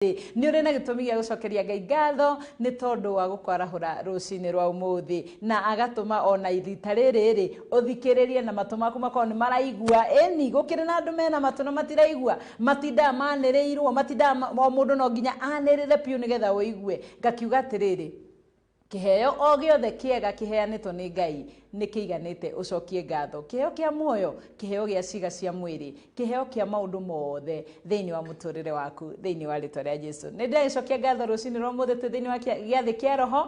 Ni uri na gitumi gya gucokeria Ngai ngatho ni tondu wa gukwarahura rucini rwa umuthi na agatuma ona ithita riri uthikiririe na matu maku makoni maraigua eni gukire na andu mena matu na matiraigua matinda maniriirwo matinda o mundu no nginya anirire piu nigetha uigue ngakiuga atiriri kiheo o giothe kiega kiheanitwo ni Ngai ni kiiganite ucokie ngatho kiheo kia muoyo kiheo gia ciga cia mwiri kiheo kia maundu mothe thiini wa muturire waku thiini wa ritwa ria Jesu ni ndiracokia ngatho rucini rwa muthi thiini wa giathi kia roho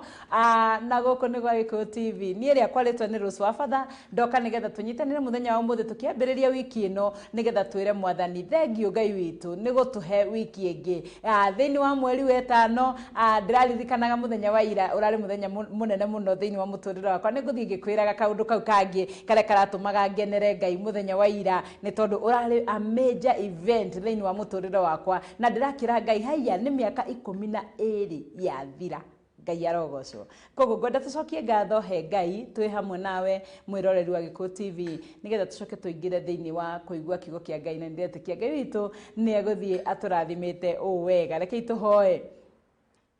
na guku ni gwa Gikuyu TV ni ria kwaritwa ni Rose wa Father ndoka nigetha tunyitanire muthenya wa muthi tukiambiriria wiki ino nigetha twire mwathani thengio Ngai witu ni gutuhe wiki ingi thiini wa mweri wa 5 ndiraririkanaga muthenya wa ira urari muthenya munene muno thiini wa muturire wakwa ni guthii ngikwiraga kaundu kau kangi kare karatumaga ngenere Ngai muthenya wa ira ni tondu urari a major event thiini wa muturire wakwa na ndirakira Ngai haya ni miaka 12 yathira Ngai arogocwo koguo ngwenda tucokie ngatho he Ngai twi hamwe nawe mwiroreri wa Gikuyu TV nigetha tucoke tuingire thiini wa kuigua kiugo kia Ngai na ndetikia Ngai witu ni aguthie aturathimite o wega reke ituhoe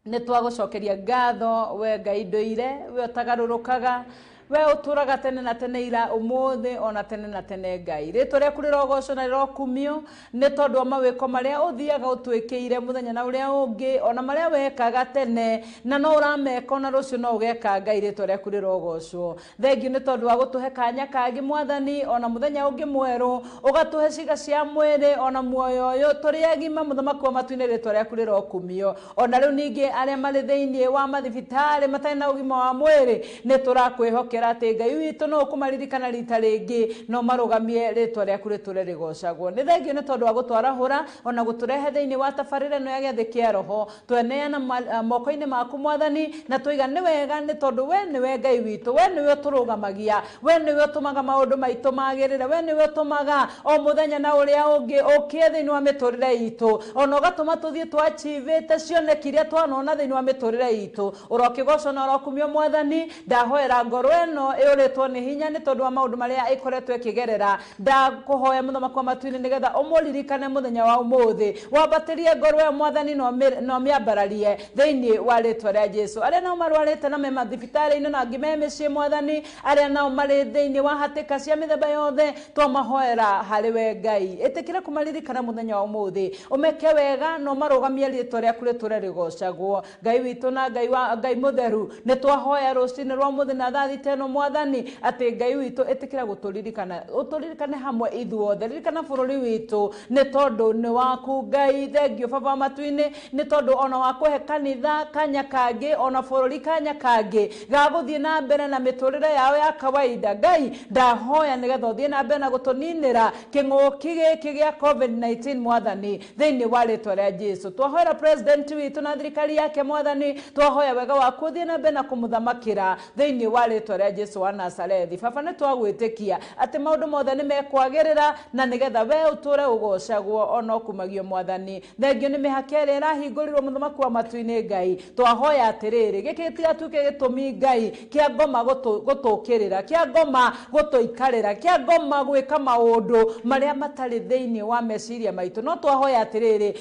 ni twagucokeria ngatho we Ngai nduire we utagarurukaga we uturaga tene na tene ira umuthi ona tene na tene Ngai ritwa riaku rirogoco na rirokumio ni tondu mawiko maria uthiaga utwikiire muthenya na uria ungi ona maria wekaga tene na no urameka ona rucio no ugeka Ngai ritwa riaku rirogocwo thengiu ni tondu wa gutuhe kanya kangi mwathani ona muthenya ungi mweru ugatuhe ciga cia mwiri ona muoyo uyu turi agima muthamaki wa matu-ini ritwa riaku rirokumio ona riu ningi aria mari thiini wa mathibitari matari na ugima wa mwiri ni turakwihoka ati Ngai witu no kumaririkana rita ringi no marugamie ritwa riaku riture rigocagwo ni thengio ni tondu wa gutwarahura ona guturehe thiini wa tabarire no ya giathi kia roho tweneana moko-ini maku mwathani na twiga ni wega ni tondu we ni we Ngai witu we ni we turugamagia we ni we tumaga maundu maitu magirire we ni we tumaga o muthenya na uria ungi ukie thiini wa miturire itu ona ugatuma tuthie twachivite cione kiria twanona thiini wa miturire itu urokigoco na urokumio mwathani ndahoera ngoro no iuritwo ni hinya ni tondu wa maundu maria ikoretwo ikigerera ndakuhoya muthamaki wa matu-ini nigetha umuririkane muthenya wa umuthi wambatirie ngoro ya mwathani no miambararie thiini wa ritwa ria Jesu aria nao marwarite na me mathibitari-ini na angĩ me mĩciĩ mwathani aria nao marĩ thiini wa hatika cia mĩthemba yothe twamahoera harĩ we Ngai itikira kumaririkana muthenya wa umuthi umeke wega no marugamie ritwa riaku riture rigocagwo Ngai witu na Ngai mutheru ni twahoya rucini rwa muthi na thathi teno mwathani ati Ngai witu itikira guturirikana uturirikane hamwe ithuothe ririkana bururi witu ni tondu ni waku Ngai thengio baba matu-ini ni tondu ona wakuhe kanitha kanya kangi ona bururi kanya kangi gaguthie na mbere na miturire yao ya kawaida Ngai ndahoya nigetha uthie na mbere na gutuninira king'uki giki gia COVID-19 mwathani thiini wa ritwa ria Jesu twahoera president witu na thirikari yake mwathani twahoya wega waku uthie na mbere na kumuthamakira thiini wa ritwa ria Jesu wa Nazarethi baba ni twagwitikia ati maundu mothe ni mekwagirira na nigetha we uture ugocagwo ona kumagio mwathani thengio ni mihakere irahingurirwo muthamaki wa matu-ini Ngai twahoya atiriri giki tigatuke gitumi Ngai kia ngoma gutukirira kia ngoma gutuikarira kia ngoma gwika maundu maria matari thiini wa meciria maitu no twahoya atiriri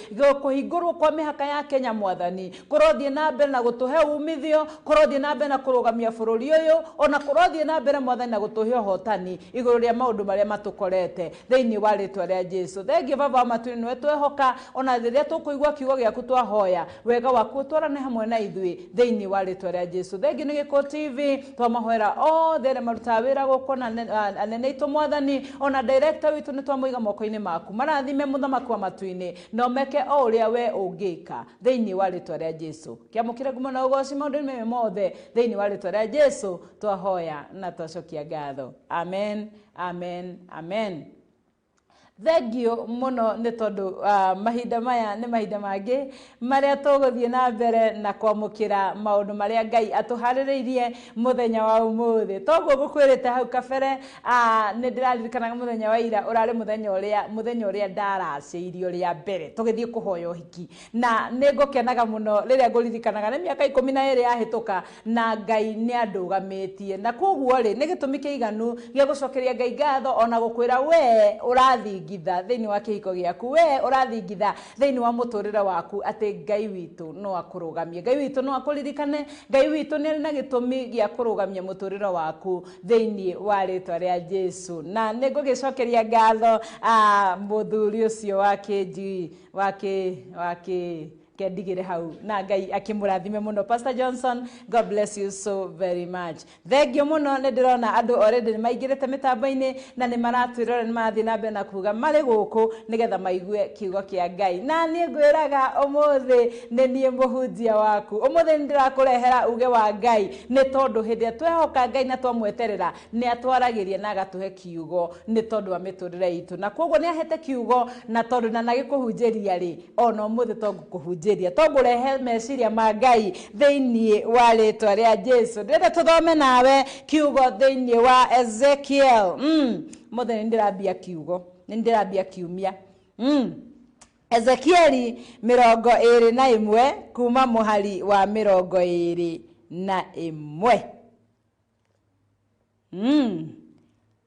kuhingurwo kwa mihaka ya Kenya mwathani kurothie na mbere na gutuhe umithio kurothie na mbere na kurugamia bururi uyu ona kurothie na mbere mwathani na gutuhe hotani iguru ria maundu maria matukorete thiini wa ritwa ria Jesu thengio baba matu-ini niwe twehoka ona riria tukuigua kiugo giaku twahoya wega waku twarane hamwe na ithui thiini wa ritwa ria Jesu thengio ni Gikuyu TV twamahoera othe maruta wira guku na anene itu mwathani ona director witu ni twamuiga moko-ini maku marathime muthamaki wa matu-ini no meke o uria we ungika thiini wa ritwa ria Jesu kiamukire ngumo na ugoci maundu meme mothe thiini wa ritwa ria Jesu twahoya na twacokia ngatho amen amen amen thengio muno ni tondu mahinda maya ni mahinda mangi maria tuguthie na mbere na kwamukira maundu maria Ngai atuhaririirie muthenya wa umuthi toguo gukwirite hau kabere ni ndiraririkanaga muthenya wa ira urari muthenya uria ndaraciirio ria mbere tugithie kuhoya uhiki na ni ngukenaga muno riria nguririkanaga ni miaka 12 yahituka na Ngai ni andugamitie na koguo ri ni gitumi kiiganu gia gucokeria Ngai ngatho ona gukwira we urathi ũrathingitha thĩinĩ wa kĩhiko gĩaku, we ũrathingitha thĩinĩ wa mũtũrĩre waku, atĩ Ngai witũ no akũrũgamie, Ngai witũ no akũririkane, Ngai witũ nĩ na gĩtũmi gĩa kũrũgamia mũtũrĩre waku thĩinĩ wa rĩtwa rĩa Jesu. Na nĩngũgĩcokeria ngatho mũthuri ũcio wake kendigire hau, na Ngai akimurathime muno. Pastor Johnson, God bless you so very much. Thengio muno, nĩ ndĩrona andũ already nĩ maingĩrĩte mĩtambo-inĩ na nĩ maratwĩrora, nĩ marathiĩ na mbere na kuga marĩ gũkũ nĩgetha maigue kiugo kĩa Ngai. Na niĩ ngwĩraga ũmũthĩ nĩ niĩ mũhunjia waku, ũmũthĩ nĩ ndĩrakũrehera uge wa Ngai, nĩ tondũ hĩndĩ ĩrĩa twehoka Ngai na twamweterera nĩ atwaragĩria na agatũhe kiugo nĩ tondũ wa mĩtũrĩre itũ. Na koguo nĩ ahete kiugo, na tondũ na nagĩkũhunjĩria rĩ, ona ũmũthĩ tongũkũhunjĩria, tongũrehe meciria ma Ngai thĩinĩ wa rĩtwa rĩa Jesu. Ndĩrenda tũthome nawe kiugo thĩinĩ wa Ezekiel. Mũthĩ nĩ ndĩrambia kiugo, nĩ ndĩrambia kiumia. Ezekieli 21 kuma mũhari wa 21.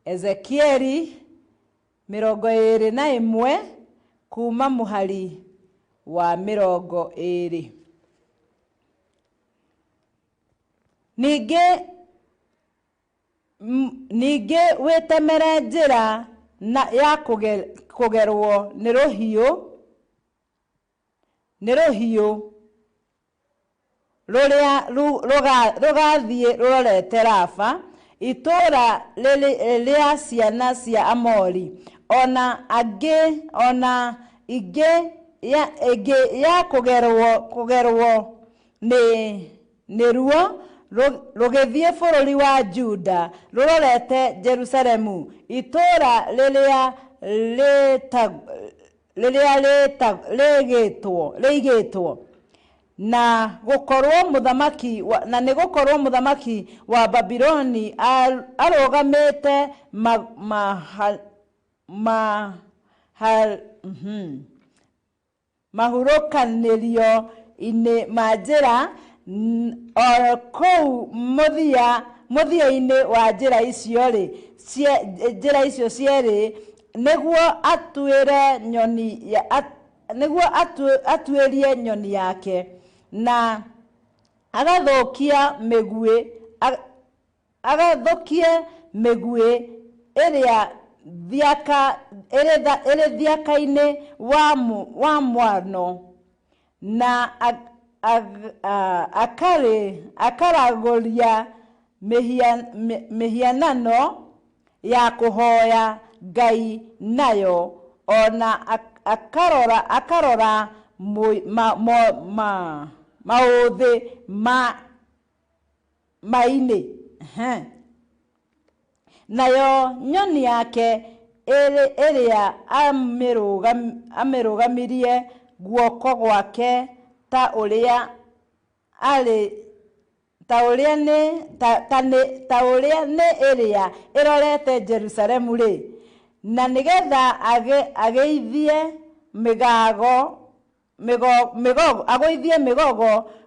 Ezekieli 21 kuma mũhari wa 20. Ningĩ wĩtemere njĩra ya kũgerwo nĩ rũhiũ rũrĩa rũgathiĩ rũrorete Rafa, itũũra rĩa ciana cia Amori, ona ingĩ ya kũgerwo nĩ ruo rũgĩthiĩ bũrũri wa Juda rũrorete Jerusalemu, itũũra rĩigĩtwo na nĩ gũkorwo mũthamaki wa Babiloni arũgamĩte mahurũkanĩrio-inĩ ma njĩra kũu mũthia-inĩ wa njĩra icio cierĩ, nĩguo atuĩrie nyoni yake na agathũkie mĩguĩ ĩrĩa thiaka-inĩ wa mwano, na akaragũria mĩhianano ya kũhoya Ngai nayo, ona akarora maũthĩ mainĩ. Nayo nyoni yake ĩrĩa amĩrũgamirie guoko gwake ta ũrĩa nĩ ĩrĩa ĩrorete Jerusalemu rĩ, na nĩgetha agĩithie mĩgogo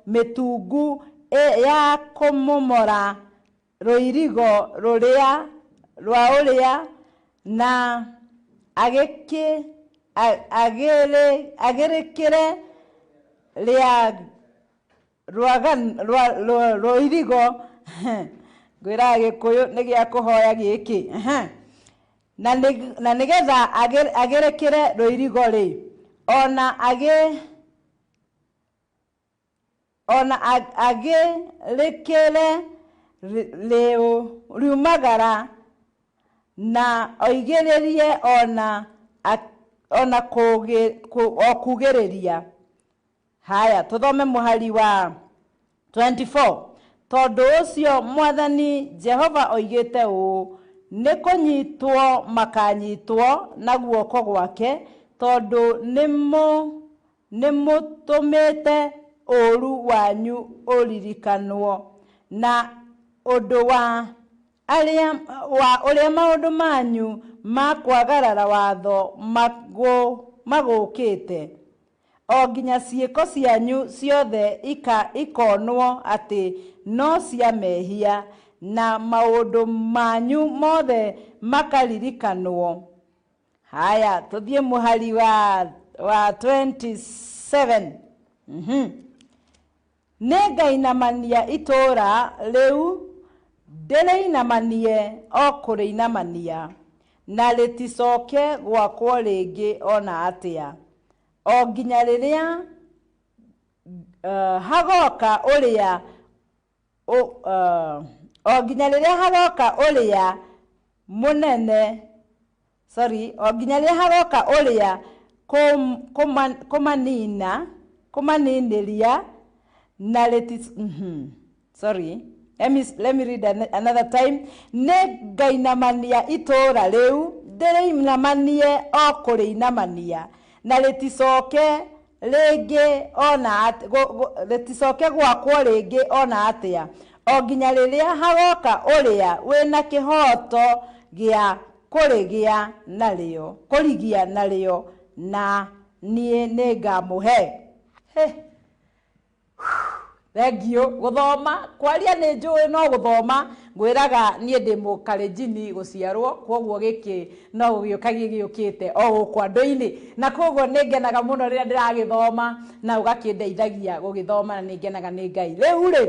mĩtungu ya kũmomora rũirigo rwa ũrĩa, na agĩrĩkĩre rũirigo ngwĩraga Gĩkũyũ nĩ gĩa kũhoya gĩkĩ, na nĩgetha agĩrĩkĩre rũirigo rĩ, ona agĩrĩkĩre riumagara na oigĩrĩrie ona kugĩrĩria. Haya, tũthome mũhari wa 24. Tondũ ũcio Mwathani Jehova oigĩte ũũ, nĩ kũnyitwo makanyitwo na guoko gwake, tondũ nĩ mũtũmĩte ũũru wanyu ũririkanwo, na ũndũ wa ũrĩa maũndũ manyu ma kwagarara watho magũkĩte, o nginya ciĩko cianyu ciothe ikonwo atĩ no cia mehia, na maũndũ manyu mothe makaririkanwo. haya tuthie muhari wa 27 Negainamania itora leu ndĩrĩinamanie o kũrĩinamania na rĩticoke gwakwo rĩngĩ ona atĩa o nginya rĩrĩa hagoka ũrĩa o nginya rĩrĩa hagoka ũrĩa munene o nginya rĩrĩa hagoka ũrĩa kũmaninĩria na let me read another time. Negainamania itora leu ndĩrĩinamanie o kũrĩinamania na rĩticoke rĩngĩ ona rĩticoke gwakwo rĩngĩ ona atĩa o nginya rĩrĩa hagoka ũrĩa wĩna kĩhoto gĩa kũrĩgia narĩo na niĩ nĩngamũhe. Thengio guthoma kwaria nĩ njũĩ no guthoma ngwĩraga niĩ ndĩ mũkalenjini gũciarwo kwoguo gĩkĩ no gĩũkagie gĩũkĩte o gũkũ andũ-inĩ na kwoguo nĩngenaga mũno rĩrĩa ndĩragĩthoma na ũgakĩndeithagia gũgĩthoma na nĩngenaga nĩ Ngai. Rĩu rĩ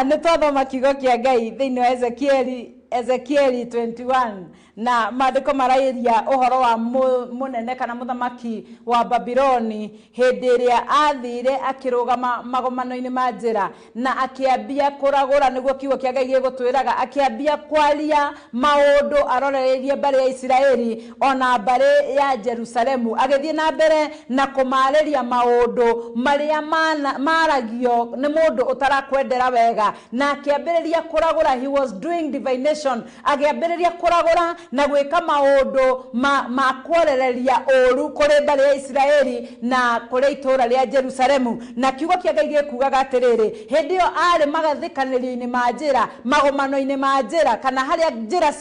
nĩ twathoma kiugo kĩa Ngai thĩinĩ wa Ezekieli 21 na maandĩko marairia ũhoro wa mũnene kana mũthamaki wa Babiloni hĩndĩ ĩrĩa athire akĩrũgama magomano-inĩ ma njĩra na akĩambia kũragũra nĩguo kiugo kĩa Ngai gĩgũtwĩraga akĩambia kwaria maũndũ arorereirie mbarĩ ya Isiraeli ona mbarĩ ya Jerusalemu agĩthiĩ na mbere na kũmarĩria maũndũ marĩa maragio nĩ mũndũ ũtarakwendera wega na akĩambĩrĩria kũragũra. He was doing divination, akĩambĩrĩria kũragũra na gwĩka maũndũ ma kũorereria ũru kũrĩ mbarĩ ya Isiraeli na kũrĩ itũũra rĩa Jerusalemu. Na kiugo kĩa Ngai gĩkuugaga atĩrĩrĩ hĩndĩ ĩyo arĩ magathĩkanĩrio-inĩ ma njĩra magomano-inĩ ma njĩra kana harĩa njĩra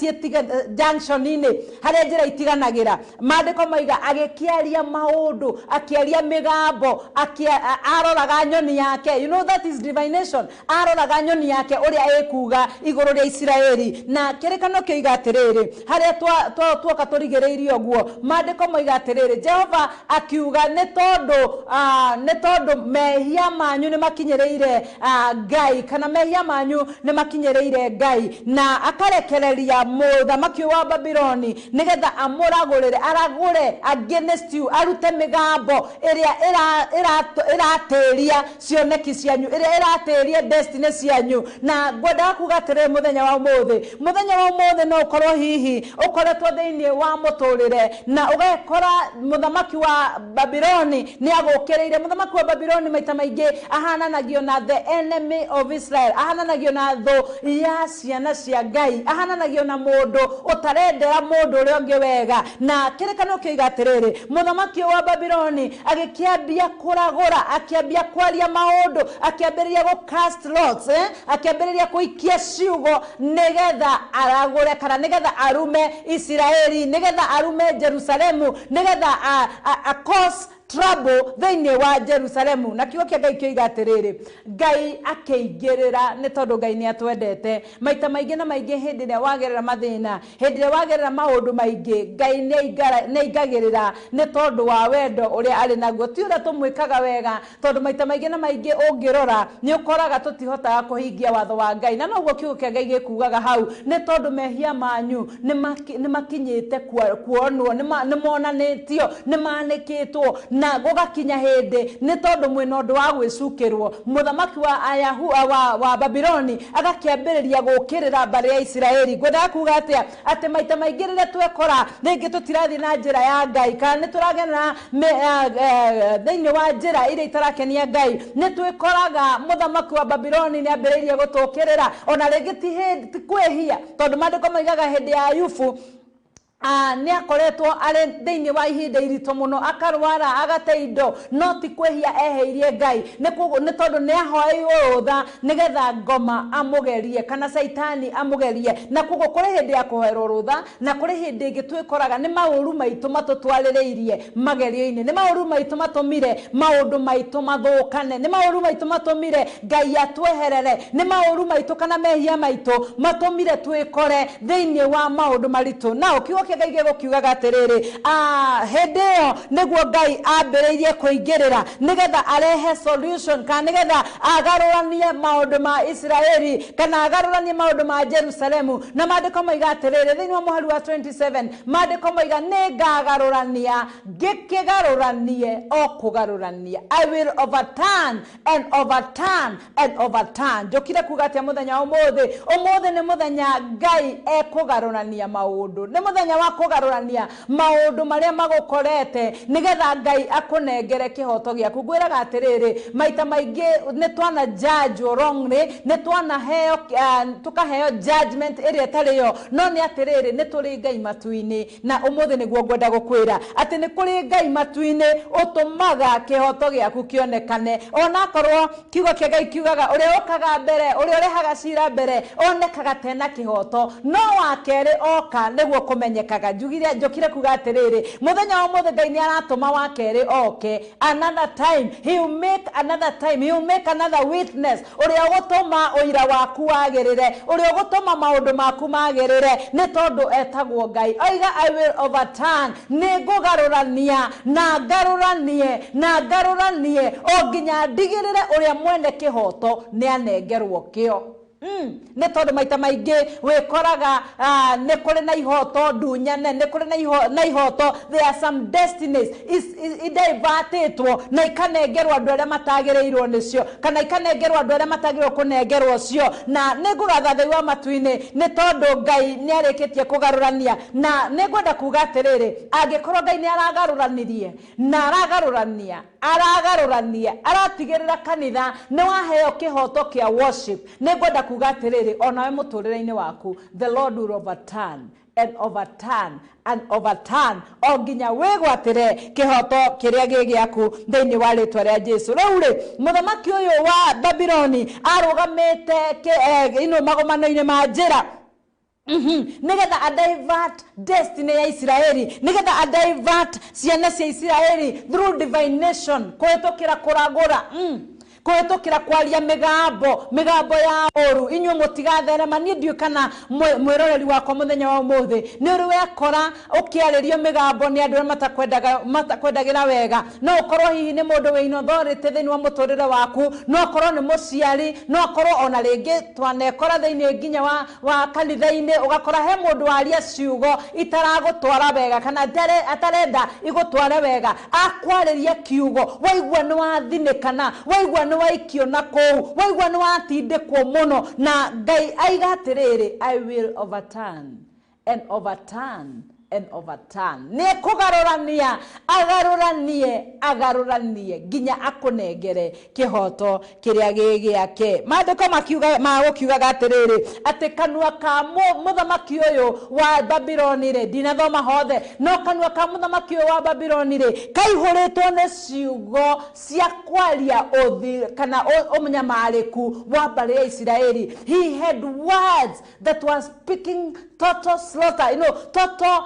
junction-inĩ harĩa njĩra itiganagĩra maandĩko maiga agĩkĩaria maũndũ akĩaria mĩgambo aroraga nyoni yake. You know that is divination. Aroraga nyoni yake ũrĩa ĩkuuga igũrũ rĩa Isiraeli na kĩrĩkanĩro kĩoiga atĩrĩrĩ harĩa twoka tũrigĩrĩirio ũguo maandĩko moiga atĩrĩrĩ Jehova akiuga nĩ tondũ mehia manyu nĩ makinyĩrĩire Ngai kana mehia manyu nĩ makinyĩrĩire Ngai na akarekereria mũthamaki wa Babiloni nĩgetha aragũre against you arute mĩgambo ĩrĩa ĩratĩria cioneki cianyu ĩrĩa ĩratĩria destiny cianyu. Na ngwenda kuuga atĩrĩrĩ mũthenya wa ũmũthĩ no ũkorwo hihi ũkoretwo thĩinĩ wa mũtũrĩre na ũgekora mũthamaki wa Babiloni nĩ agũkĩrĩire. Mũthamaki wa Babiloni maita maingĩ ahananagio na the enemy of Israel, ahananagio na thũ ya ciana cia Ngai, ahananagio na mũndũ ũtarendera mũndũ ũrĩa ũngĩ wega. Na kĩrĩkanĩro kĩoiga atĩrĩrĩ mũthamaki wa Babiloni agĩkĩambia kũragũra akĩambia kwaria maũndũ akĩambĩrĩria cast lots akĩambĩrĩria gũikia ciugo nĩgetha aragũre kana nĩgetha arume Isiraeli nĩgetha arume Jerusalemu nĩgetha cause trouble thĩinĩ wa Jerusalemu. Na kiugo kĩa Ngai kĩoiga atĩrĩrĩ Ngai akĩingĩrĩra nĩ tondũ Ngai nĩ atwendete. Maita maingĩ na maingĩ hĩndĩ ĩrĩa wagerera mathĩna hĩndĩ ĩrĩa wagerera maũndũ maingĩ Ngai nĩ aingagĩrĩra nĩ tondũ wa wendo ũrĩa arĩ naguo ti ũrĩa tũmwĩkaga wega tondũ maita maingĩ na maingĩ ũngĩrora nĩ ũkoraga tũtihotaga kũhingia watho wa Ngai na noguo kiugo kĩa Ngai gĩkuugaga hau nĩ tondũ mehia manyu nĩ makinyĩte kuonwo nĩ monanĩtio nĩ manĩkĩtwo na gũgakinya hĩndĩ nĩ tondũ mwĩna ũndũ wa gwĩcukĩrwo mũthamaki wa Babiloni agakĩambĩrĩria gũkĩrĩra mbarĩ ya Isiraeli. Ngwenda kuuga atĩ maita maingĩ rĩrĩa twekora rĩngĩ tũtirathiĩ na njĩra ya Ngai kana nĩ tũragerera thĩinĩ wa njĩra iria itarakenia Ngai nĩ twĩkoraga mũthamaki wa Babiloni nĩ ambĩrĩirie gũtũkĩrĩra ona rĩngĩ ti kwĩhia tondũ maandĩko moigaga hĩndĩ ya Ayubu ni akoretwo are thĩinĩ wa ihinda iritũ mũno akarwara agate indo no ti kwehia eheirie Ngai nĩ tondũ nĩ ahoeirwo rũtha nĩgetha ngoma amũgerie kana Saitani amũgerie na koguo kũrĩ hĩndĩ ya kũhoerwo rũtha na kũrĩ hĩndĩ ĩngĩ twĩkoraga nĩ maũru maitũ matũtwarĩrĩirie magerio-inĩ nĩ maũru maitũ matũmire maũndũ maitũ mathũkane nĩ maũru maitũ matũmire Ngai atweherere nĩ maũru maitũ kana mehia maitũ matũmire twĩkore thĩinĩ wa maũndũ maritũ na kiugo kĩa Ngai gĩgũkiugaga atĩrĩrĩ hĩndĩ ĩyo nĩguo Ngai ambĩrĩirie kũingĩrĩra nĩgetha arehe solution kana nĩgetha agarũranie maũndũ ma Israeli kana agarũranie maũndũ ma Jerusalemu na maandĩko moiga atĩrĩrĩ thĩinĩ wa mũhari wa 27 maandĩko moiga nĩ ngagarũrania ngĩkĩgarũranie o kũgarũrania I will overturn and overturn and overturn njũkire kuuga atĩa mũthenya ũmũthĩ nĩ mũthenya Ngai ekũgarũrania maũndũ nĩ mũthenya wa kũgarũrania maũndũ marĩa magũkorete nĩgetha Ngai akũnengere kĩhoto gĩaku ngwĩraga atĩrĩrĩ maita maingĩ nĩ twana judge wrongly nĩ twana heo tukaheo judgment ĩrĩa ĩtarĩ yo no nĩ atĩrĩrĩ nĩ tũrĩ Ngai matu-inĩ na ũmũthĩ nĩguo ngwenda gũkwĩra atĩ nĩ kũrĩ Ngai matu-inĩ ũtũmaga kĩhoto gĩaku kĩonekane onakorwo kiugo kĩa Ngai kiugaga ũrĩa ũkaga mbere ũrĩa ũrehaga cira mbere onekaga tena kĩhoto no wa kerĩ oka nĩguo kũmenyekaga njũkire kuga atĩrĩrĩ mũthenya wa mũthĩ Ngai nĩ aratũma wa kerĩ oke another time he will make another witness ũrĩa ũgũtũma ũira waku wagĩrĩre ũrĩa ũgũtũma maũndũ maku magĩrĩre nĩ tondũ etagwo Ngai oiga I will overturn nĩ ngũgarũrania na ngarũranie o nginya ndigĩrĩre ũrĩa mwene kĩhoto nĩ anengerwo kĩo nĩ tondũ maita maingĩ wĩkoraga nĩ kũrĩ na ihoto ndunyane nĩ kũrĩ na ihoto there are some destinies idaivatĩtwo na ikanengerwo andũ arĩa matagĩrĩirwo nĩcio kana ikanengerwo andũ arĩa matagĩrĩirwo kũnengerwo cio na nĩ ngũgatha Ngai wa matu-inĩ nĩ tondũ Ngai nĩ arĩkĩtie kũgarũrania na nĩ ngwenda kuga atĩrĩrĩ angĩkorwo Ngai nĩ aragarũranirie na aragarũrania aratigĩrĩra kanitha nĩ waheo kĩhoto kĩa worship nĩ ngwenda kuga atĩrĩrĩ onawe mũtũrĩre-inĩ waku the Lord will overturn and overturn o nginya wĩgwatĩre kĩhoto kĩrĩa gĩgĩaku thĩinĩ wa rĩtwa rĩa Jesũ rĩu rĩ mũthamaki ũyũ wa Babyloni arũgamĩte magomano-inĩ ma njĩra nĩgetha adivert destiny ya Israeli nĩgetha adivert ciana cia Israeli through divination kũhetũkĩra kũragũra kũhetũkĩra kwaria mĩgambo ya ũru inyuĩ mũtigatherema niĩ ndiũ kana mwĩroreri wakwa mũthenya wa ũmũthĩ nĩ ũrĩ wekora ũkĩarĩrio mĩgambo nĩ andũ arĩa matakwendagĩra wega no ũkorwo hihi nĩ mũndũ wĩna authority thĩinĩ wa mũtũrĩre waku no ũkorwo nĩ mũciari no ũkorwo ona rĩngĩ twanekora thĩinĩ nginya wa kanitha-inĩ ũgakora he mũndũ waria ciugo itaragũtwara wega kana atarenda igũtware wega akwarĩria kiugo waigua nĩ wathinĩkana waigua nĩ waikio na kũu waigua nĩ watindĩkwo mũno na Ngai aiga atĩrĩrĩ I will overturn and overturn nĩ kũgarũrania agarũranie nginya akũnengere kĩhoto kĩrĩa gĩgĩake maandĩko magũkiugaga atĩrĩrĩ atĩ kanua ka mũthamaki ũyũ wa Babyloni rĩ ndinathoma hothe no kanua ka mũthamaki ũyũ wa Babyloni rĩ kaihũrĩtwo nĩ ciugo cia kwaria ũthi kana ũnyamarĩku wa mbarĩ ya Isiraeli he had words that was speaking total slaughter total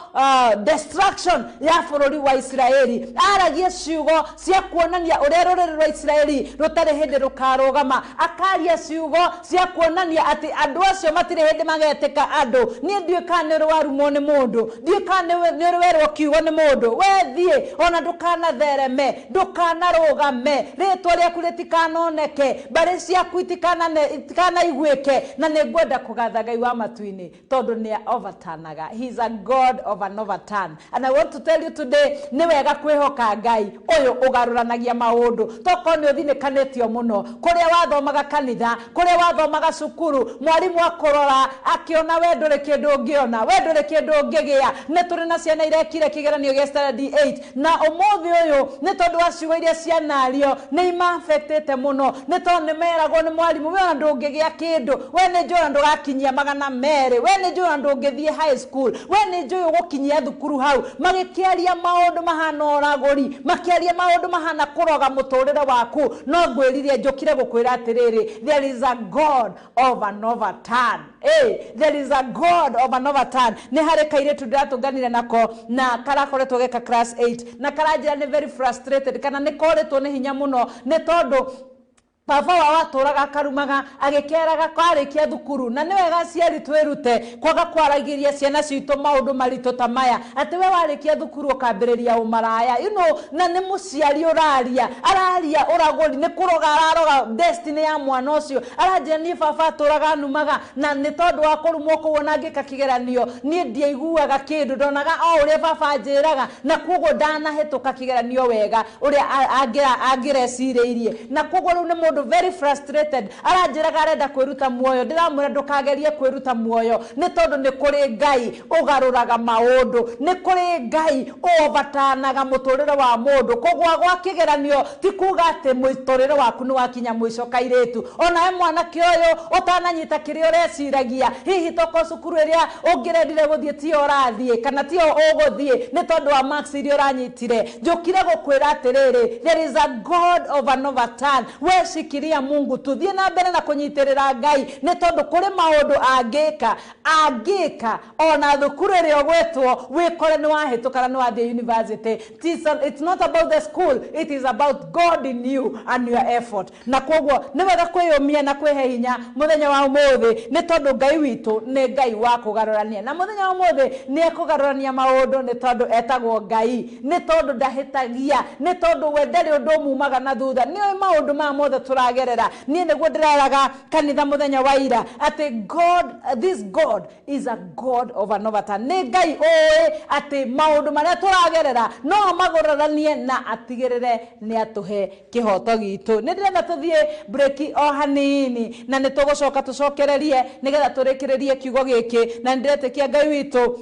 destruction ya bũrũri wa Israeli aragia ciugo cia kuonania ũrĩa rũrĩrĩ rwa Israeli rũtarĩ hĩndĩ rũkarũgama akaria ciugo cia kuonania atĩ andũ acio matirĩ hĩndĩ magetĩka andũ niĩ ndiũĩ kana nĩ warumwo nĩ mũndũ ndiũĩ kana nĩ werwo kiugo nĩ mũndũ wethiĩ ona ndũkanathereme ndũkanarũgame rĩtwa rĩaku rĩtikanoneke mbarĩ ciaku itikanaiguĩke na nĩ ngwenda kũgatha Ngai wa matu-inĩ tondũ nĩ overturnaga he is a God of an overturn and I want to tell you today nĩ wega kwĩhoka Ngai ũyũ ũgarũranagia maũndũ toko nĩ ũthinĩkanĩtio mũno kũrĩa wathomaga kanitha kũrĩa wathomaga cukuru mwarimũ akũrora akĩona we ndũrĩ kĩndũ ũngĩona we ndũrĩ kĩndũ ũngĩgĩa nĩ tũrĩ na ciana irekire kĩgeranio gĩa standard 8 na ũmũthĩ ũyũ nĩ tondũ wa ciugo iria cianario nĩ imafectĩte mũno nĩ tondũ nĩ meragwo nĩ mwarimũ we ndũngĩgĩa kĩndũ we nĩ njũra ndũgakinyia 200 we nĩ njũra ngithie high school we ni njuy gukinyia thukuru hau magikiaria maundu mahana oragori makiaria maundu mahana kuroga muturire waku no ngwiririe njukire gukwira atiriri there is a God of an overturn. There is a God of an overturn. Ni hare kaire tudatuganire nako na karakoretwo geka class 8 na karajira ni very frustrated kana ni koretwo ni hinya muno ni tondu baba wa waturaga karumaga agikeraga kwarikia thukuru na niwe gaciari twirute kwaga kwaragiria ciana citu maundu marito tamaya ati we warikia thukuru ukambiriria umaraya na ni muciari uraria araria uragori ni kuroga araroga destiny ya mwana ucio arajia ni baba aturaga numaga na ni tondu wa kurumwo kuwona ngika kigeranio ni ndiaiguaga kindu ndonaga o uria baba anjiraga na kugo ndanahituka kigeranio wega uria angirecireirie na kugo ru ni very frustrated aranjiraga arenda kwiruta muoyo ndiramwira ndukagerie kwiruta muoyo ni tondu ni kuri Ngai ugaruraga maundu ni kuri Ngai ovatanaga muturire wa mundu kogwa gwa kigeranio ti kuga ati muturire waku ni wakinya mwisho kairetu ona mwana kioyo utananyita kirio reciragia hihi toko cukuru iria ungirendire guthie ti orathie kana ti uguthie ni tondu wa marks iria uranyitire njukire gukwira atiriri there is a God of an overturn kiria Mungu tuthie na mbere na kunyitirira Ngai ni tondu kuri maundu angika ona thukuru ri ogwetwo wikore ni wahitukana ni wathie university. It's not about the school, it is about God in you and your effort. Na kogwo ni wega kwiyumia na kwihe hinya muthenya wa umuthi ni tondu Ngai witu ni Ngai wa kugarurania na muthenya wa umuthi ni ekugarurania maundu ni tondu etagwo Ngai ni tondu ndahitagia ni tondu we ndari undu mumaga na thutha ni maundu ma mothe turagerera ni neguo ndiraraga kanitha muthenya wa ira ati this God is a God of an overturn. Ni Ngai ati maundu maria turagerera no magororanie na atigirire ni atuhe kihoto gitu. Ni ndirenda tuthie break o hanini na nitugucoka tucokererie nigetha turikiririe kiugo giki na ndiretekia Ngai witu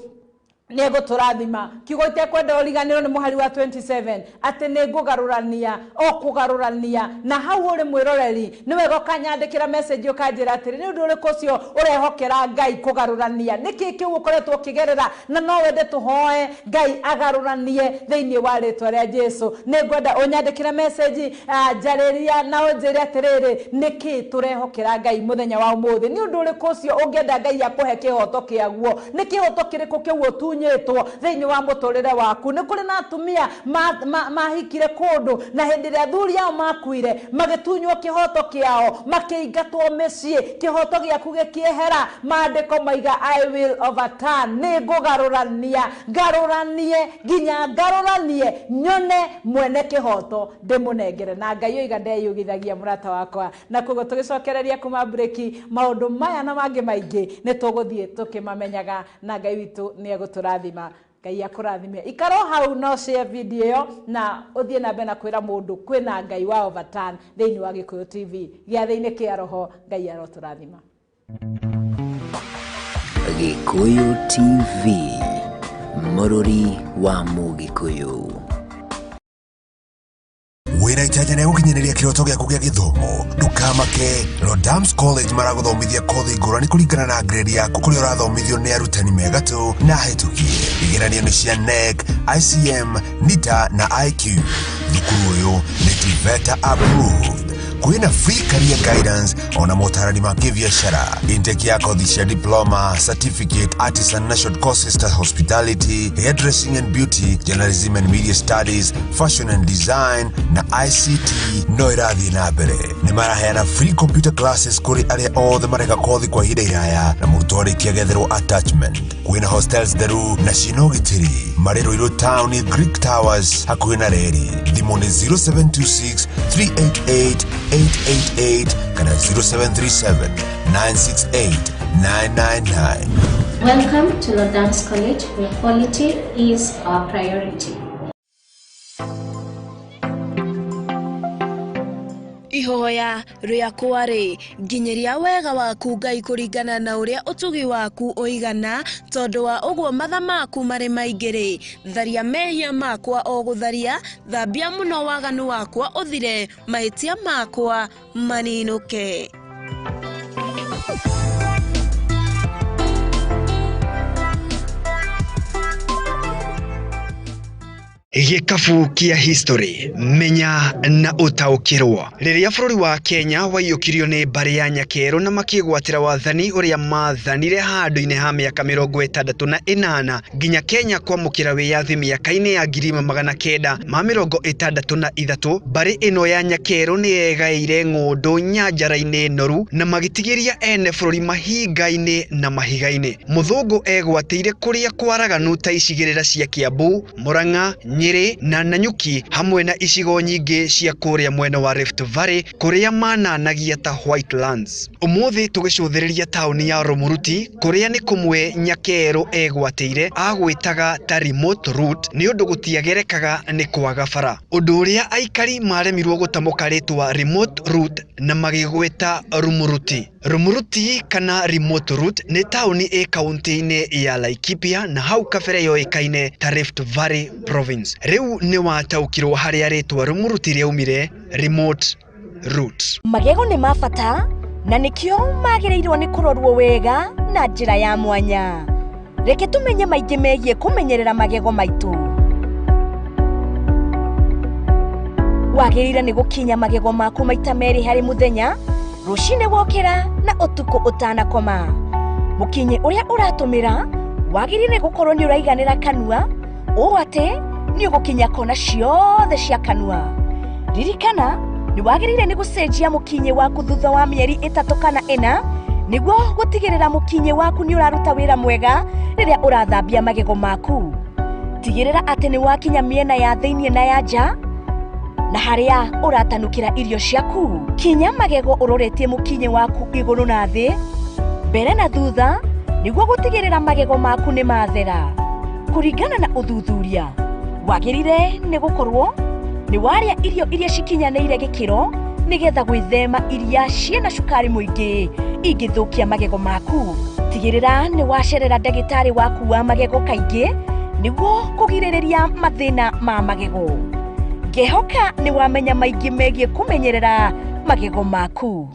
nego turathima kiugo itekwenda origaniro ni muhari wa 27 ati negugarurania o kugarurania na hau uri mwiroreri ni wega kanyandikira message ukanjira atiri ni undu uriku cio urehokera Ngai kugarurania niki kiu ukoretwo kigerera na no wende tuhoe Ngai agaruranie thiini wa ritwa ria Jesu negwenda unyandikira message jariria na unjire atiriri niki turehokera Ngai muthenya wa umuthi ni undu uriku cio ungienda Ngai akuhe kihoto kiaguo niki hoto kiriku kiu tu nyetwo thiini wa muturire waku ni kuri na atumia mahikire kundu na hindi ria thuri yao makuire magitunywo kihoto kiao makiingatwo micii kihoto giaku gikiehera maandiko maiga I will overturn ni ngugarurania garuranie ginya garuranie nyone mwene kihoto ndimunengere na Ngai oiga ndeyugithagia murata wakwa na kugo tugicokereria kuma breaki maundu maya na mangi maingi ni tuguthie tukimamenyaga na Ngai witu ni egutura thima Ngai akurathime ikaro hau no share video na uthie na mbere na kwira mundu kwina Ngai wa overturn thiini wa Gikuyu TV giathiini kia roho Ngai aroturathima. Gikuyu TV Mururi wa Mugikuyu wira itajane gukinyereria kiroto gyaku gya githomo ndukamake Rodams College maraguthomithia kothi ngurani kuringana na grade yaku kuri urathomithio ni arutani mega tu na hitukie igeranio ni cia NEC, ICM, NITA na IQ. Thukuru uyu ni TVETA approved. Kuina free career guidance ona motarani ma kibiashara. Intake ya kothi cia diploma, certificate, artisan na short courses ta hospitality, hairdressing and beauty, journalism and media studies, fashion and design na ICT no irathi na mbere. Ni maraheana free computer classes kuri aria othe mareka kothi kwa ihinda iraya na murutwo arikia getherwo attachment. Kuina hostels theru na cina ugitiri mari Ruiru Town Greek Towers hakuhi na reri. Thimu ni 0726 388 888 kana 0737 968 999. Welcome to Rodams College, where quality is our priority. Ihoya ria kwari nginyeria wega waku Ngai kuringana na uria utugi waku oigana tondu wa uguo matha maku mari maingiri tharia mehia makwa o gutharia thambia muno waganu wakwa uthire mahitia makwa maninuke. Gikabu kia history menya na utaukirwo. Riria bururi wa Kenya waiyukirio ni mbari ya Nyakeru na makigwatira wathani uria mathanire handu-ini ha miaka 68 nginya Kenya kwamukira wiyathi miaka-ini ya 1963, mbari ino ya Nyakeru ni yegaire ng'undu nyanjara-ini noru na magitigiria ene bururi mahinga-ini na mahiga-ini. Muthungu egwatire kuria kwaraganu ta icigirira cia Kiambu, Murang'a, Nyeri na Nanyuki hamwe na icigo nyingi cia kuria mwena wa Rift Valley kuria mananagia ta Whitelands. Umuthi tugicuthiriria tauni ya Rumuruti kuria ni kumwe Nyakeru egwatire agwitaga ta remote route ni undu gutiagerekaga ni kwaga bara, undu uria aikari maremirwo gutamuka ritwa remote route na magigweta Rumuruti. Rumuruti kana remote route ni tauni e kaunti-ini ya Laikipia na hau kabere yoikaine ta Rift Valley province. Riu ni wataukirwo haria ritwa Rumuruti riaumire remote route. Magego ni mabata na nikio magirirwo ni kurorwo wega na njira ya mwanya. Reke tumenye maingi megie kumenyerera magego maitu. Wagirire ni gukinya magego maku maita meri hari muthenya, rucine wokera na utuku utanakoma. Mukinye uria uratumira wagirire gukorwo ni uraiganira kanua o ate ni ugukinya kona ciothe cia kanua. Ririkana ni wagirire ni gucenjia mukinye waku thutha wa mieri 3 kana 4 niguo gutigirira mukinye waku ni uraruta wira mwega riria urathambia magego maku. Tigirira ati ni wakinya miena ya thiini na ya nja na haria uratanukira irio ciaku. Kinya magego uroretie mukinye waku iguru na thi, mbere na thutha niguo gutigirira magego maku ni mathera. Kuringana na uthuthuria, wagirire ni gukorwo ni waria irio iria cikinyanĩire gikiro nigetha gwithema iria ciena cukari muingi ingithukia magego maku. Tigirira ni wacerera ndagitari waku wa magego kaingi niguo kugiririria mathina ma magego. Ngehoka ni wamenya maingi megie kumenyerera magego maku.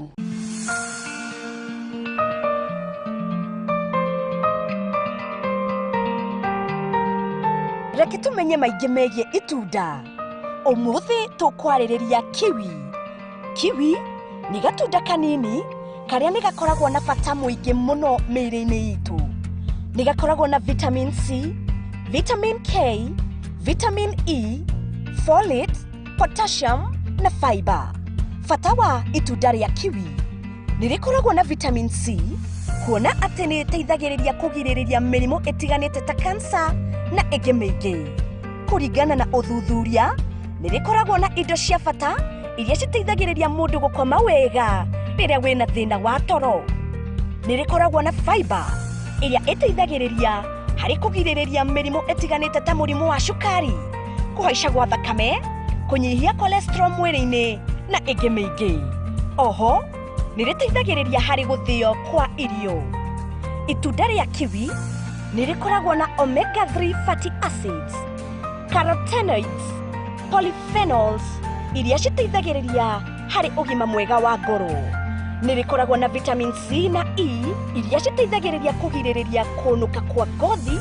Reke tumenye maingi megie itunda. Umuthi tukwaririria kiwi. Kiwi ni gatunda kanini karia ni gakoragwo na bata muingi muno mĩĩrĩ-inĩ itu. Ni gakoragwo na vitamin C, vitamin K, vitamin E, folate, potassium na fiber. Bata wa itunda ria kiwi ni rikoragwo na vitamin C, kuona ati ni riteithagiriria kugiririria mĩrimũ ĩtiganĩte ta cancer na ĩngĩ mĩingĩ. Kuringana na uthuthuria, ni rikoragwo na indo cia bata iria citeithagiriria mundu gukoma wega riria wina thina wa toro. Ni rikoragwo na fiber iria iteithagiriria hari kugiririria mĩrimũ ĩtiganĩte ta mũrimũ wa cukari, kuhaica gwa thakame, kunyihia cholesterol mwĩrĩ-inĩ na ĩngĩ mĩingĩ. Oho ni riteithagiriria hari guthio kwa irio. Itunda ria kiwi ni rikoragwo na omega 3 fatty acids, carotenoids, polyphenols iria citeithagiriria hari ugima mwega wa ngoro. Ni rikoragwo na vitamin C na E iria citeithagiriria kugiririria kunuka kwa ngothi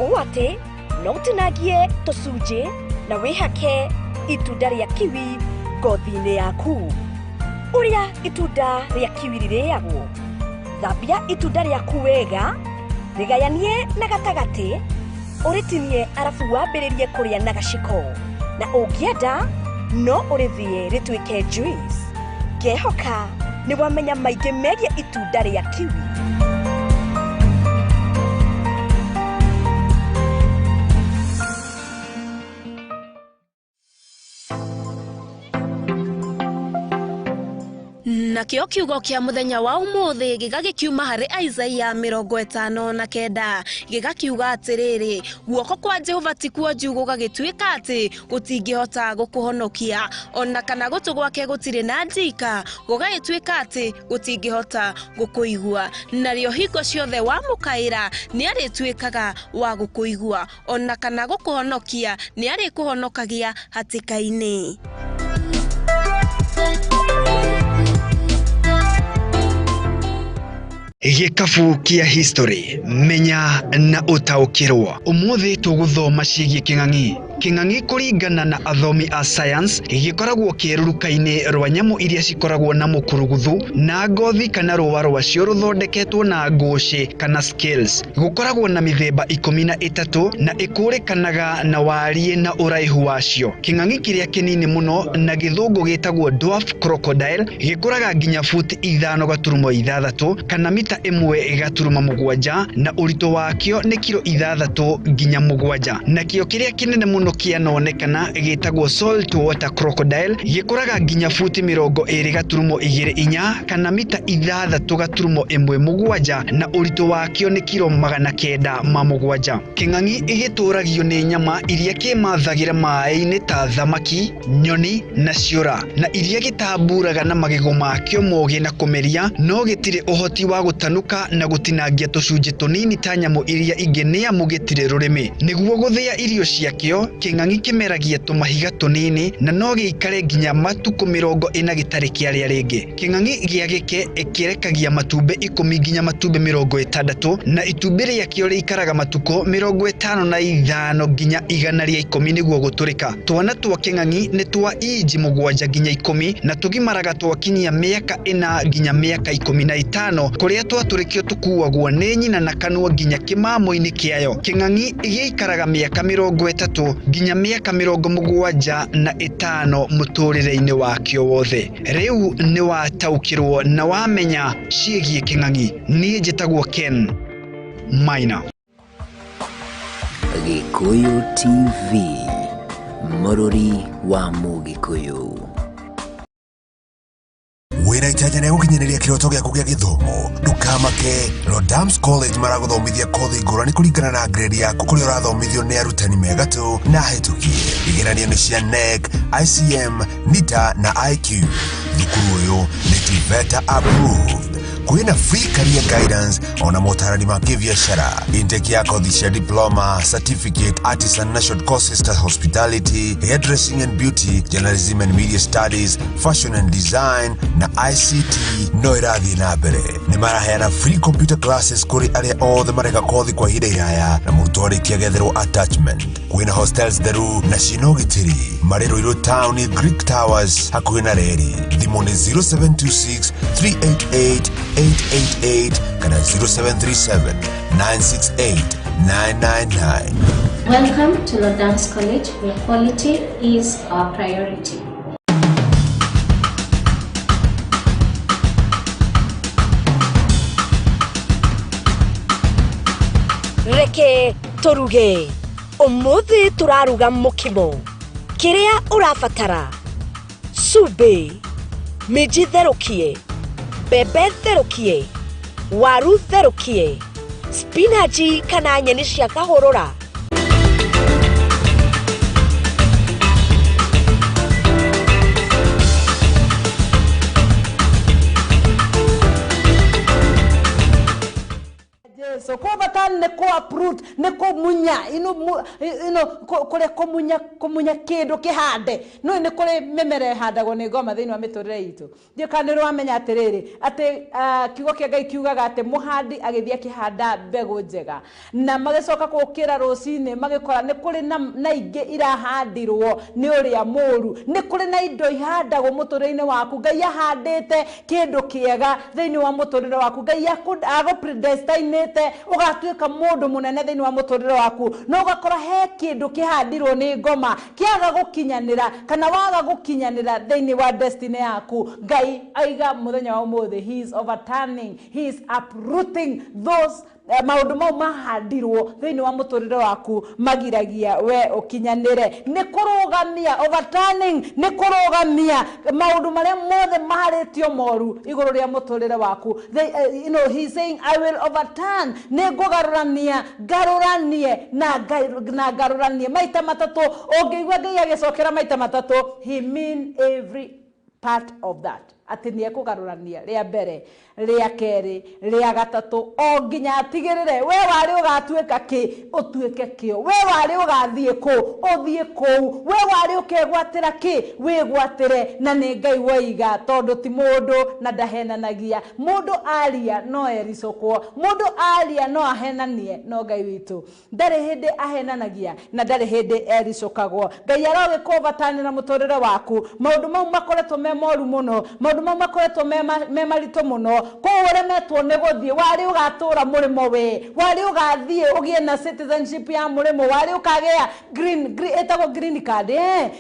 o ate no utinagie tucunje na wihake itunda ria kiwi ngothi-inĩ yaku. Uria itunda ria kiwi ririagwo: thambia itunda riaku wega, rigayanie na gatagati, uritinie arafu wambiririe kuria na gaciko, na ungienda no urithie rituike juice. Ngehoka ni wamenya maingi megie itunda ria kiwi. Nakio kiugo kia muthenya wa umuthi gigagikiuma hari Isaiah 59 gigakiuga atiriri, guoko kwa Jehova tikuo njugu gagituika ati gutingihota gukuhonokia, ona kana gutu gwake gutire na njika gugagituika ati gutingihota gukuigua. Nario hingo ciothe wa mukaira ni arituikaga wa gukuigua, ona kana gukuhonokia ni arikuhonokagia hatika-ini. Gikabu kia history menya na utaukirwo. Umuthi tuguthoma ciĩgie king'ang'i King'ang'i kũringana na athomi a science gĩkoragwo kĩrũruka-inĩ rwa nyamũ iria cikoragwo na mũkuruguthu na ngothi kana rũa rwacio rũthondeketwo na ngũcĩ kana scales. Gũkoragwo na mĩthemba 13 na ĩkũrĩkanaga na wariĩ na ũraihu wacio. King'ang'i kĩrĩa kĩnini mũno na gĩthũngũ gĩtagwo dwarf crocodile gĩkũraga nginya futi 5.6 kana mita 1.7 na ũritũ wakĩo nĩ kilo 6 nginya 7. Nakĩo kĩrĩa kĩnene mũno kĩanonekana gĩtagwo salt water crocodile gĩkũraga nginya futi 2.24 kana mita 6.17 na ũritũ wakĩo nĩ kilo 907. King'ang'i igĩtũragio nĩ nyama iria kĩmathagĩra maĩ-inĩ ta thamaki, nyoni na ciũra, na iria gĩtamburaga na magego makĩo moge na kũmeria, no gĩtirĩ ũhoti wa gũtanuka na gũtinangia tũcunjĩ tũnini ta nyamũ iria ingĩ nĩamu gĩtirĩ rũrĩmĩ. Nĩguo gũthĩa irio ciakĩo, King'ang'i kĩmeragia tũmahiga tũnini na no gĩikare nginya matukũ 40 gĩtarĩ kĩarĩa rĩngĩ. King'ang'i gĩa gĩke ĩkĩrekagia matumbĩ 10 nginya matumbĩ 60 na itumbĩ rĩakĩo rĩikaraga matukũ 55 nginya 110 nĩguo gũtũrĩka. Twana twa King'ang'i nĩ twa inji 7 nginya 10 na tũgimaraga twakinyia mĩaka 4 nginya mĩaka 15 kũrĩa twatũrĩkio tũkuagwo nĩ nyina na kanua nginya kĩmamo-inĩ kĩayo. King'ang'i gĩikaraga mĩaka 30 nginya mĩaka 75 mũtũrĩre-inĩ wakĩo wothe. Rĩu nĩ wataũkĩrwo na wamenya ciĩgiĩ King'ang'i. Niĩ njĩtagwo Ken Maina. Gikuyu TV, mũrũri wa Mũgĩkũyũ. Wĩra itaja na gũkinyanĩria kĩroto gĩaku gĩa gĩthomo ndũkamake. Lodams College maragũthomithia kothi ngũrani kũringana na grade yaku kũrĩa ũrathomithio nĩ arutani mega tu na hĩtũkie. Igeranio nĩ cia NEC, ICM, NITA na IQ. Thukuru ũyũ nĩ TVETA approved. Kwĩna free career guidance ona motarani ma kĩbiacara. Intake ya kothi cia diploma, certificate, artisan na short courses ta hospitality, hairdressing and beauty, journalism and media studies, fashion and design na ICT no ĩrathiĩ na mbere. Nĩ maraheana free computer classes kũrĩ arĩa othe mareka kothi kwa ihinda iraya na mũrutwo arĩkia getherwo attachment. Kwĩna hostels theru na ciĩna ũgitĩri marĩ Ruiru Town, Greek Towers hakuhĩ na reri. Thimũ nĩ 0726 388 888 kana 0737 968 999. Welcome to Lodams College, where quality is our priority. Reke turuge. Umuthi turaruga mukimo. Kiria urabatara: sube, miji therukie, bebe therukie, waru therukie, spinachi kana nyeni cia kahũrũra. So kwabatan ne ko uproot ne ko munya kore kumunya kindu kihande no ne kore memere handagwo ni ngoma thiini wa miturire itu ndio kaniro amenya atiriri ati kiugo kia Ngai kiugaga ati muhandi agithia kihanda mbegu njega na magicoka gukira rucini magikora ni kuri na ingi irahandirwo ni uria muru ni kuri na indo ihandagwo muturire-ini waku Ngai ahandite kindu kiega thiini wa muturire waku Ngai ago predestinate ugatuika mundu munene thiini wa muturire waku no ugakora he kindu kihandirwo ni ngoma kiaga gukinyanira kana waga gukinyanira thiini wa destiny yaku Ngai aiga muthenya wa umuthi he is overturning, he is uprooting those maundu mau mahandirwo thiini wa muturire waku magiragia we ukinyanire. Ni kurugamia overturning, ni kurugamia maundu maria mothe maharitio moru iguru ria muturire waku. He is saying I will overturn, ni ngugarurania garuranie na garuranie maita matatu. Ungiigua Ngai agicokera maita matatu, he mean every part of that. Ati ni ekugarurania ria mbere ria keri ria gatatu o nginya atigirire we wari ugatuika ki utuike kio we wari ugathie ku uthie ku we wari ukegwatira ki we gwatire na ni Ngai waiga tondu ti mundu na ndahenanagia mundu aria no ericokwo mundu aria no ahenanie no Ngai witu ndari hindi ahenanagia na ndari hindi ericokagwo Ngai aroge kuvatanira muturire waku maundu mau makoretwo me moru muno maundu mau makoretwo me marito muno ko uremetwo ne guthie wari ugatura murimo we wari ugathie ugie na citizenship ya murimo wari ukagea green card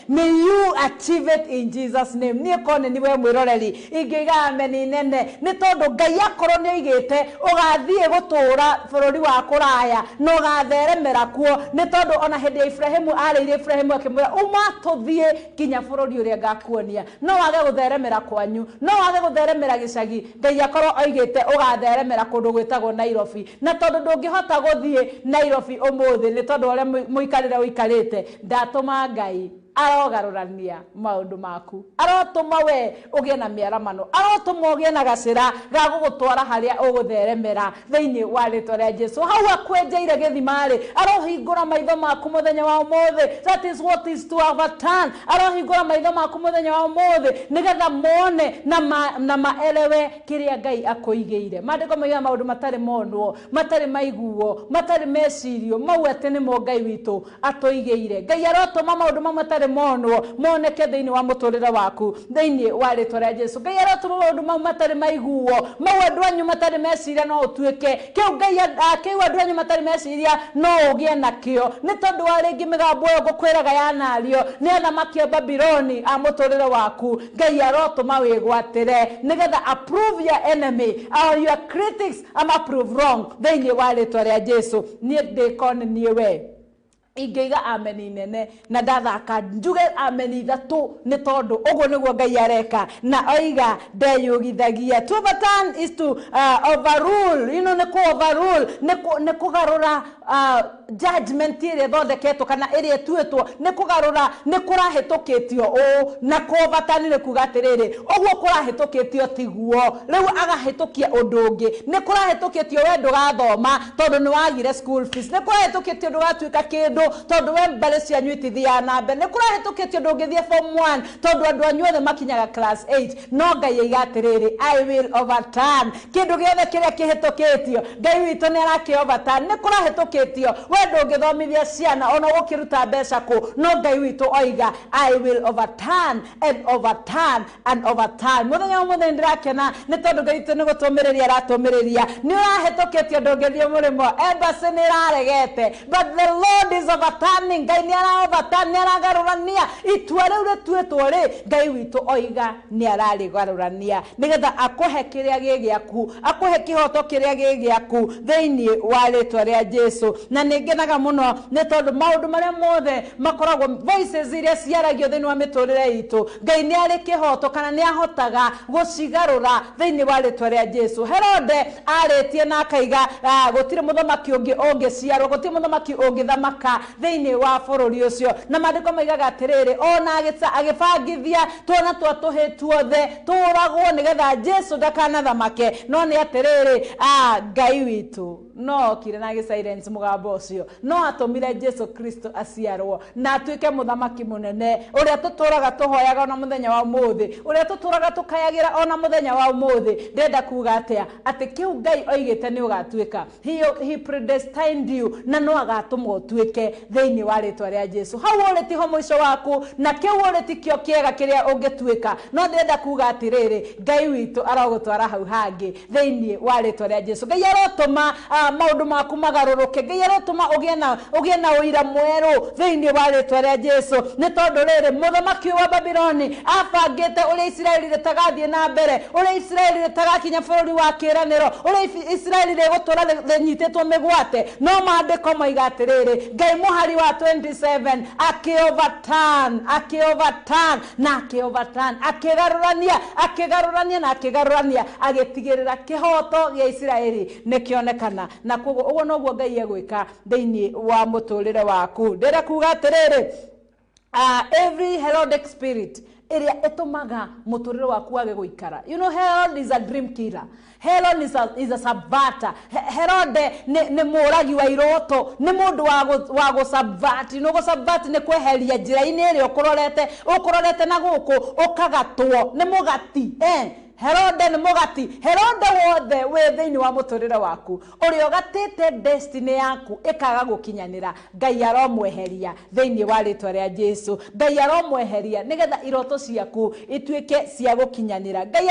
may you achieve it in Jesus name ni kone ni we mwiroreri ingiga ameni nene ni tondu Ngai akoro ni igite ugathie gutura bururi wa kuraya no gatheremera kuo ni tondu ona hindi Ibrahimu arire Ibrahimu akimwira umatuthie kinya bururi uria ngakuonia no wage gutheremera kwanyu no wage gutheremera gicagi Ngai akoro oigite ugatheremera kundu gwitagwo Nairobi na tondu ndungihota guthie Nairobi umuthi ni tondu uria muikarire uikarite ndatuma Ngai arogarurania maundu maku arotuma we ugie na miaramano arotuma ugie na gacira ga gugutwara haria ugutheremera thiini wa ritwa ria Jesu hau akwenjeire githimari arohingura maitho maku muthenya wa umuthi that is what is to overturn arohingura maitho maku muthenya wa umuthi nigetha mone na maelewe kiria Ngai akoigeire mandiko maiga maundu matari monwo matari maiguo matari mecirio mau ati ni mo Ngai witu atoigeire Ngai arotuma maundu matari monwo moneke thiini wa muturire waku thiini wa ritwa ria Jesu Ngai arotuma maundu mau matari maiguo mau andu anyu matari meciria no utuike kiu Ngai kiu andu anyu matari meciria no ugie nakio ni tondu wa ringi migambo yo gukwiraga yanario ni athamaki a Babiloni a muturire waku Ngai arotuma wigwatire nigetha approve your enemy or your critics am approve wrong thiini wa ritwa ria Jesu ni ndikone niwe ingiga ameni nene na ndathaka njuge ameni thatu ni tondu uguo niguo Ngai areka na oiga ndeyugithagia to overturn is to overrule ni ku overrule ni kugarura judgment ire thondeketwo kana ire etuetwo ni kugarura ni kurahitukitio o na ku overturn ni kugatiriri uguo kurahitukitio tiguo riu agahitukia undu ungi ni kurahitukitio we ndugathoma tondu ni wagire school fees ni kurahitukitio ndugatuika kindu tondu we mbere cianyu itithia na mbe ni kurahitukitio ndungithie form 1 tondu andu anyuothe makinyaga class 8 no Ngai igatiriri I will overturn kindu giothe kiria kihitukitio Ngai witu ni araki overturn ni kurahitukitio we ndungithomithia ciana ona gukiruta mbeca ku no Ngai witu oiga I will overturn and overturn and overturn muthenya muthenya ndirakena ni tondu Ngai witu ni gutumiriria aratumiriria ni urahitukitio ndungithie murimo embassy ni raregete but the Lord is overturning Ngai ni overturn ni aragarurania itua riu rituetwo ri Ngai witu oiga ni ararigarurania nigetha akuhe kiria gigiaku akuhe kihoto kiria gigiaku thiini wa ritwa ria Jesu na ningenaga muno ni tondu maundu maria mothe makoragwo voices iria ciaragio thiini wa miturire itu Ngai ni ari kihoto kana ni ahotaga gucigarura thiini wa ritwa ria Jesu Herode aritie na akaiga gutire muthamaki ungi ungiciarwo gutire muthamaki ungithamaka thiini wa bururi ucio na mandiko maigaga atiriri ona agibangithia twana twatuhituothe turagwo nigetha Jesu ndakanathamake no ni atiriri Ngai witu no kire na silence mugambo ucio no atumire Jesu Kristo aciarwo na atuike muthamaki munene uria tuturaga tuhoyaga ona muthenya wa umuthi uria tuturaga tukayagira ona muthenya wa umuthi ndenda kuga atia ati kiu Ngai oigite ni ugatuika he predestined you na no agatumwo utuike thiini wa ritwa ria Jesu hau uri tiho mwisho waku na kiu uri tikio kiega kiria ungituika no ndenda kuga atiriri Ngai witu arogutwara hau hangi thiini wa ritwa ria Jesu Ngai arotuma maundu maku magaruruke Ngai arotuma ugie na uira mweru thiini wa ritwa ria Jesu ni tondu riri muthamaki wa Babiloni abangite uria Israeli ritagathie na mbere uria Israeli ritagakinya bururi wa kiraniro uria Israeli rigutura rinyititwo migwate no mandiko maiga atiriri Ngai muhari wa 27 akioverturn na akigarurania agitigirira kihoto gia Israeli nikionekana na koguo uguo noguo Ngai egwika thiini wa muturire waku ndira kuga atiriri every Herodic spirit ĩrĩa ĩtũmaga mũtũrĩre waku wage gũikara. You know, Herod is a dream killer. Herod is a subverter. Herod nĩ mũragi wa iroto, nĩ mũndũ wa gũsubvert. You know, gũsubvert nĩ kweheria njĩra-inĩ ĩrĩa ũkũrorete na gũkũ ũkagatwo nĩ mũgati. Herode nĩ mũgati. Herode wothe wĩ thĩinĩ wa mũtũrĩre waku ũrĩa ũgatĩte destiny yaku ĩkaga gũkinyanĩra, Ngai aromweheria thĩinĩ wa rĩtwa rĩa Jesu. Ngai aromweheria nĩgetha iroto ciaku ituĩke cia gũkinyanĩra. Ngai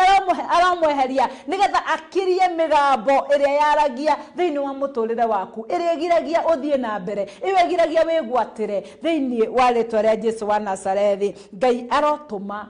aromweheria nĩgetha akirie mĩgambo ĩrĩa yaragia thĩinĩ wa mũtũrĩre waku, ĩrĩa ĩgiragia ũthiĩ na mbere, ĩrĩa ĩgiragia wĩgwatĩre thĩinĩ wa rĩtwa rĩa Jesu wa Nazarethi. Ngai arotũma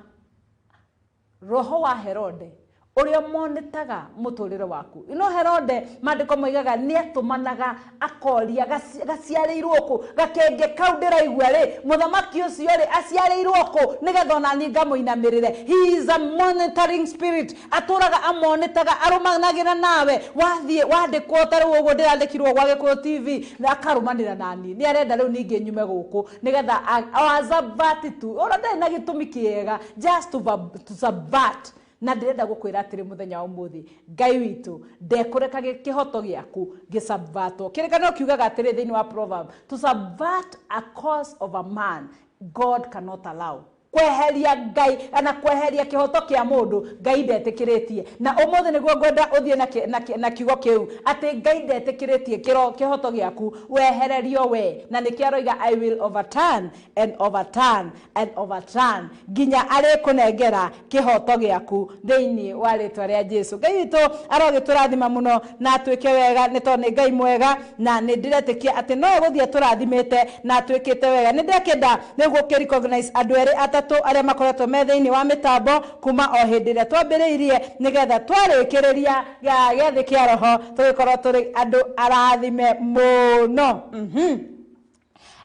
roho wa Herode uria monetaga mũtũrĩre waku. You know, Herode mandĩko moigaga nĩatũmanaga akoria gaciarĩirwo kũ, gakenge kau ndĩraigua rĩ, mũthamaki ũcio rĩ aciarĩirwo kũ nĩgetha ona niĩ ngamũinamĩrĩre. He is a monitoring spirit. Atũraga amonetaga, arũmanagĩra nawe, wathiĩ wandĩkwo ta rĩu ũguo ndĩrandĩkirwo gwa Gĩkũyũ TV na akarũmanĩra nani. Nĩ arenda rĩu ningĩ nyume gũkũ nĩgetha azabati tu. Ona ndĩ na gĩtũmi kĩega just to subvert. Na ndĩrenda gũkwĩra atĩrĩ mũthenya wa ũmũthĩ, Ngai witũ ndekũreka kĩhoto gĩaku gĩsubvertwo. Kĩrĩkanĩro kiugaga atĩrĩ thĩinĩ wa Proverb, to subvert a cause of a man God cannot allow. Kweheria Ngai ana kweheria kĩhoto kĩa mũndũ Ngai ndetĩkĩrĩtie. Na ũmũthĩ nĩguo ngwenda ũthiĩ na kiugo kĩu atĩ Ngai ndetĩkĩrĩtie kĩhoto gĩaku wehererio we. Na nĩkĩo aroiga I will overturn and overturn and overturn nginya arĩkũnengera kĩhoto gĩaku thĩinĩ wa rĩtwa rĩa Jesu. Ngai witũ arogĩtũrathima mũno na atuĩke wega nĩ tondũ nĩ Ngai mwega, na nĩ ndĩretĩkia atĩ no egũthiĩ tũrathimĩte na atuĩkĩte wega. Nĩ ndĩrakĩenda nĩguo kĩ-recognize andũ erĩ atatũ arĩa makoretwo me thĩinĩ wa mĩtambo kuma o hĩndĩ ĩrĩa twambĩrĩirie nĩgetha twarĩkĩrĩria gĩathĩ kĩa roho tũgĩkorwo tũrĩ andũ arathime mũno.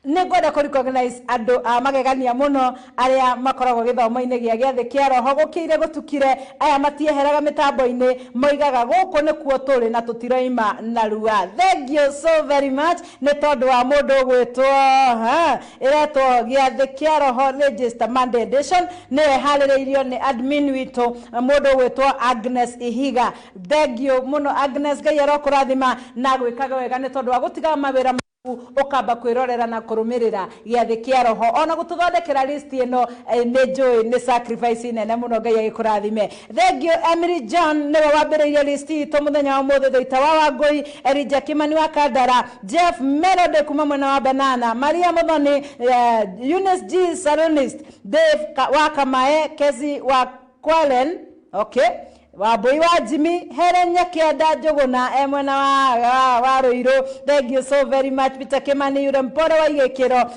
Nĩngwenda kũ-recognize andũ a magegania mũno arĩa makoragwo gĩthomo-inĩ gĩa gĩathĩ kĩa roho gũkĩire gũtukire. Aya matieheraga mĩtambo-inĩ moigaga gũkũ nĩkuo tũrĩ na tũtiroima narua. Thank you so very much nĩ tondũ wa mũndũ ũgwĩtwo ĩretwo gĩathĩ kĩa roho register Monday edition. Nĩwe harĩrĩirio nĩ admin witũ mũndũ ũgwĩtwo Agnes Ihiga. Thank you mũno Agnes, Ngai arokũrathima na gwĩkaga wega nĩ tondũ wa gũtiga mawĩra ukamba kwirorera na kurumirira gĩathĩ kĩa roho ona gũtũthondekera list ĩno nĩ njũĩ nĩ sacrifice nene mũno. Ngai agĩkũrathime. Thank you Emily John nĩwe wambĩrĩirie list itũ mũthenya wa ũmũthĩ. Thũita wa Wangũi, Elijah Kimani wa Kandara, Jeff Melody kuma mwena wa Banana, Maria Muthoni, Eunice G Salonist, Dave wa Kamae, Kezi wa Kwalen, okay, Wambui wa Jimmy, Helen Nyakianda Njũgũna mwena wa Rũirũ. Thank you so very much. Peter Kimani yule mpore wa Igĩkĩro,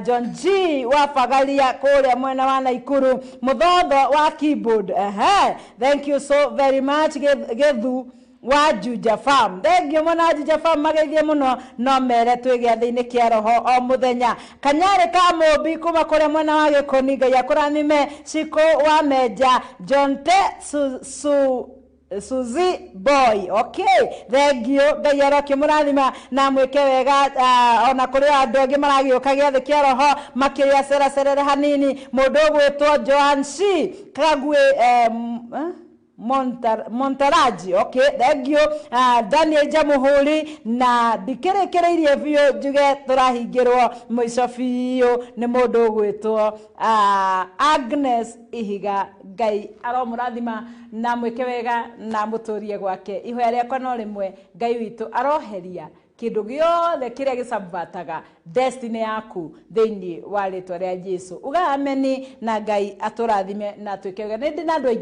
John G wa Fagalia kũrĩa mwena wa Naikuru, Mũthotho wa Keyboard. Thank you so very much. Gethu wa Juja Farm. Thank you mũno Juja Farm, mageithie mũno no mere twĩ gĩathĩ-inĩ kĩa roho o mũthenya. Kanyarĩ ka Mũmbi kuma kũrĩa mwena wa Gĩkũni, Ngai akũrathime. Shiko wa Menja, John T Suzy Boy. Okay, thank you. Ngai arokĩmũrathima na mwĩke wega ona kũrĩ andũ angĩ maragĩũka gĩathĩ kĩa roho makĩria ceracerere hanini. Mũndũ ũgwĩtwo Joan C Kagwe Montaraji. Okay, thank you. Daniel Jamuhuri na ndikĩrĩkĩrĩirie biũ njuge tũrahingĩrwo mũico biũ nĩ mũndũ ũgwĩtwo Agnes Ihiga. Ngai aromũrathima na mwĩke wega na mũtũrie gwake. Ihoya rĩakwa no rĩmwe, Ngai witũ aroheria kĩndũ gĩothe kĩrĩa gĩsubvertaga destiny yaku thĩinĩ wa rĩtwa rĩa Jesu. Uga ameni na Ngai atũrathime na twĩke wega. Nĩ ndĩ na andũ